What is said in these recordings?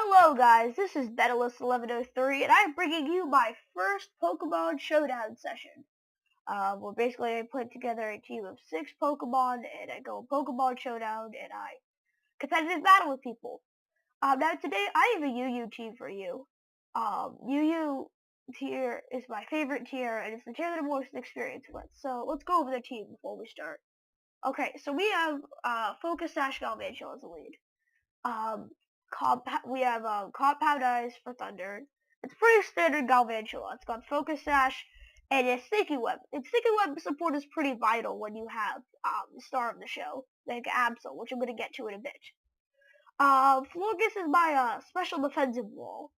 Hello guys, this is Betalist1103 and I'm bringing you my first Pokemon Showdown session. Where basically I put together a team of 6 Pokemon and I go Pokemon Showdown and I competitive battle with people. Now today I have a UU team for you. UU tier is my favorite tier and it's the tier that I'm most experienced with. So let's go over the team before we start. Okay, so we have Focus Sash Galvantula as the lead. We have Compound Eyes for Thunder. It's pretty standard Galvantula. It's got Focus Sash and a Sticky Web. And Sticky Web support is pretty vital when you have the star of the show, like Absol, which I'm going to get to in a bit. Florges is my special defensive wall.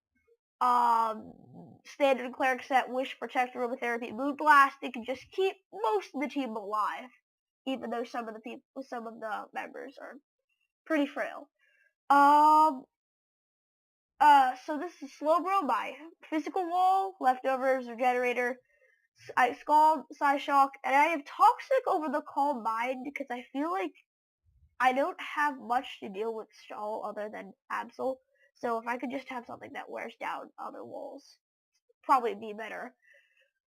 Standard Cleric set, Wish, Protect, Aromatherapy, Moon Blast. They can just keep most of the team alive, even though some of the members are pretty frail. So this is Slowbro, my physical wall, Leftovers, Regenerator, Ice Scald, Psyshock, and I have Toxic over the Calm Mind because I feel like I don't have much to deal with Stall other than Absol. So if I could just have something that wears down other walls, probably be a better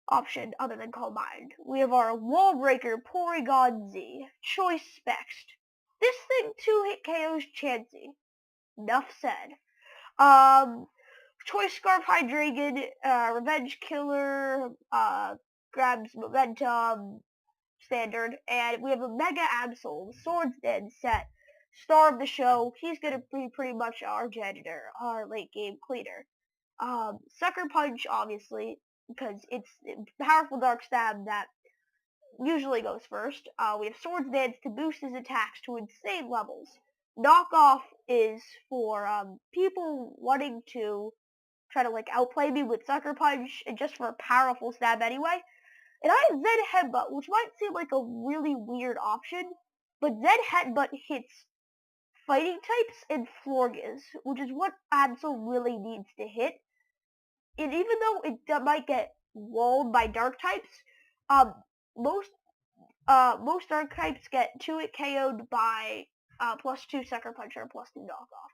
option other than Calm Mind. We have our Wall Breaker, Porygon Z, Choice Specs. This thing 2-hit KOs Chansey. Enough said. Choice Scarf Hydreigon, Revenge Killer, grabs Momentum, standard, and we have a Mega Absol, Swords Dance set, star of the show. He's gonna be pretty much our janitor, our late game cleaner. Sucker Punch, obviously, because it's a powerful Dark Stab that usually goes first. We have Swords Dance to boost his attacks to insane levels. Knockoff is for people wanting to try to like outplay me with Sucker Punch and just for a powerful stab anyway. And I have Zen Headbutt, which might seem like a really weird option, but Zen Headbutt hits fighting types and Florges, which is what Absol really needs to hit. And even though it might get walled by dark types, most dark types get 2-hit KO'd by +2 Sucker Punch or +2 Knockoff.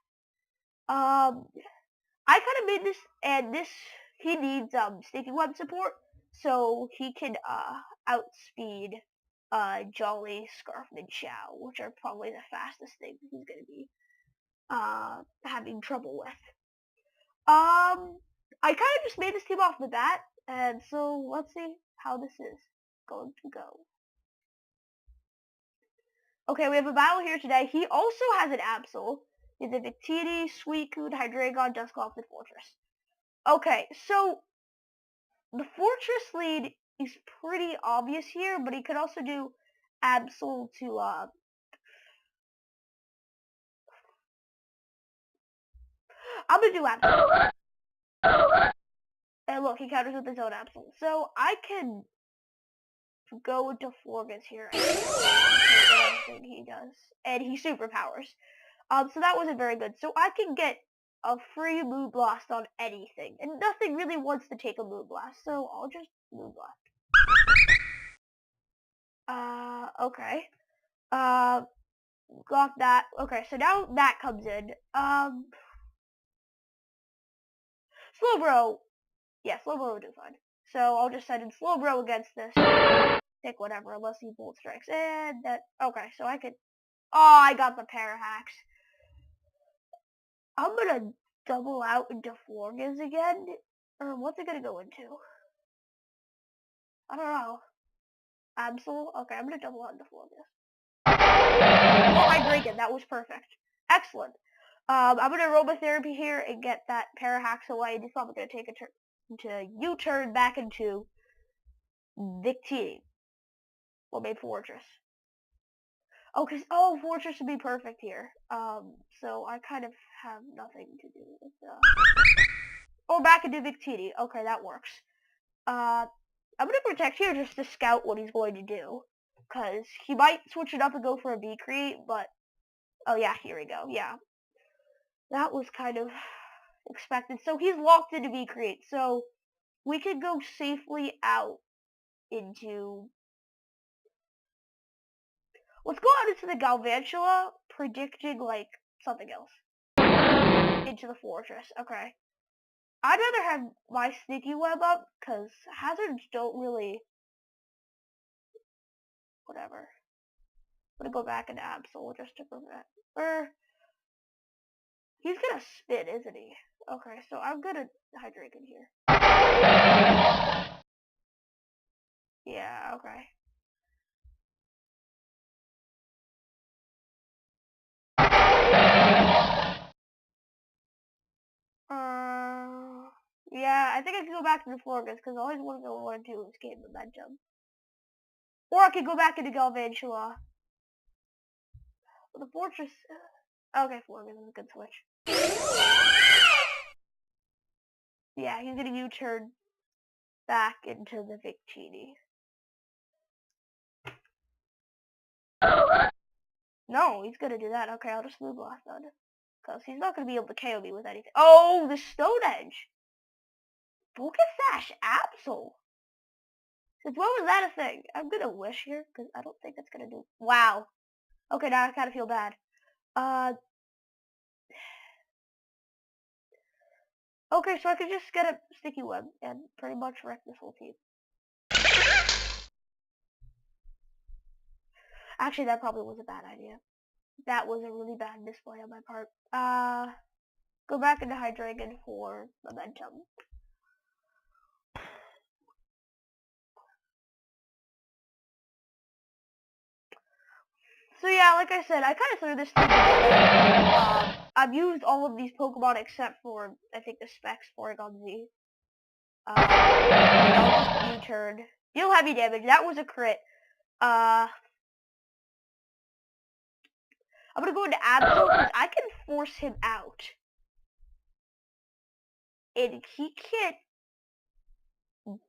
I kind of made this, and he needs Sticky Web support, so he can outspeed Jolly, Scarfman, Chow, which are probably the fastest things he's going to be having trouble with. I kind of just made this team off the bat, and so let's see how this is going to go. Okay, we have a battle here today. He also has an Absol. He has a Victini, Suicune, Hydreigon, Dusclops, and Fortress. Okay, so the Fortress lead is pretty obvious here, but he could also do Absol to, I'm gonna do Absol. And look, he counters with his own Absol. So I can go into Florges here. Everything he does. And he superpowers. So that wasn't very good. So I can get a free Moon Blast on anything. And nothing really wants to take a Moon Blast. So I'll just Moon Blast. Okay. Got that. Okay, so now that comes in. Slowbro. Yeah, Slowbro will do fine. So I'll just send in Slowbro against this. Pick whatever, unless he Bolt Strikes. And that, okay, so I could, oh, I got the Parahacks. I'm gonna double out into Florges again. Or what's it gonna go into? I don't know. Absol? Okay, I'm gonna double out into Florges. Oh, I break it. That was perfect. Excellent. I'm gonna Aromatherapy here and get that Parahacks away. He's probably gonna take a turn to U-turn back into Victini. Well, maybe Fortress. Oh, Fortress would be perfect here. So I kind of have nothing to do with, oh, back into Victini. Okay, that works. I'm gonna Protect here just to scout what he's going to do. Because he might switch it up and go for a V-Create, but, oh yeah, here we go, yeah. That was kind of expected. So he's locked into V-Create, so we could go safely out into... Let's go out into the Galvantula, predicting, like, something else. into the fortress. Okay. I'd rather have my sneaky web up, because hazards don't really... Whatever. I'm gonna go back into Absol just to prevent... He's gonna spin, isn't he? Okay, so I'm gonna hydrate in here. Yeah, okay. Yeah, I think I can go back to the Florgas, because I always wanted to learn to escape momentum. Or I could go back into Galvantula. The fortress... Okay, Florgas is a good switch. Yeah, he's gonna U-turn back into the Victini. No, he's gonna do that. Okay, I'll just move Blast on. Because he's not gonna be able to KO me with anything. Oh, the Stone Edge! Focus Sash Absol! Since when was that a thing? I'm gonna wish here, because I don't think that's gonna do... Wow. Okay, now I kind of feel bad. Okay, so I could just get a Sticky Web and pretty much wreck this whole team. Actually, that probably was a bad idea. That was a really bad display on my part. Go back into Hydreigon for momentum. So yeah, like I said, I kind of threw this team together. I've used all of these Pokemon except for, I think, the Specs Porygon Z. I'll just U-turn. Deal heavy damage. That was a crit. I'm gonna go into Absol because I can force him out. And he can't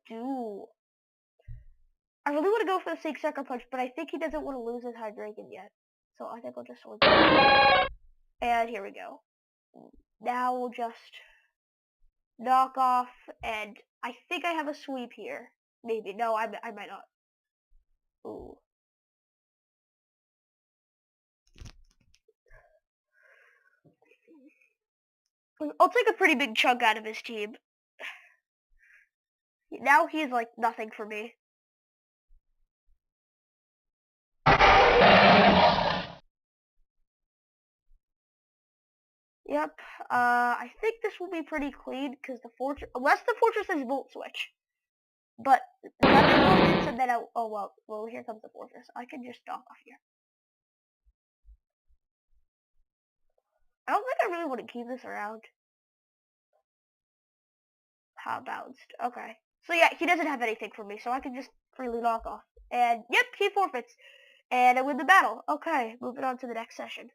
do... I really want to go for the Sink Sucker Punch, but I think he doesn't want to lose his Hydreigon yet. So I think I'll just Sword Punch. And here we go. Now we'll just knock off, and I think I have a sweep here. Maybe. No, I might not. Ooh. I'll take a pretty big chunk out of his team. Now he's like nothing for me. Yep. I think this will be pretty clean because the fortress, unless the fortress is Volt Switch. But that said that out. Oh well, here comes the fortress. I can just knock off here. I don't think I really want to keep this around. How bounced? Okay. So yeah, he doesn't have anything for me, so I can just freely knock off. And yep, he forfeits. And I win the battle. Okay, moving on to the next session.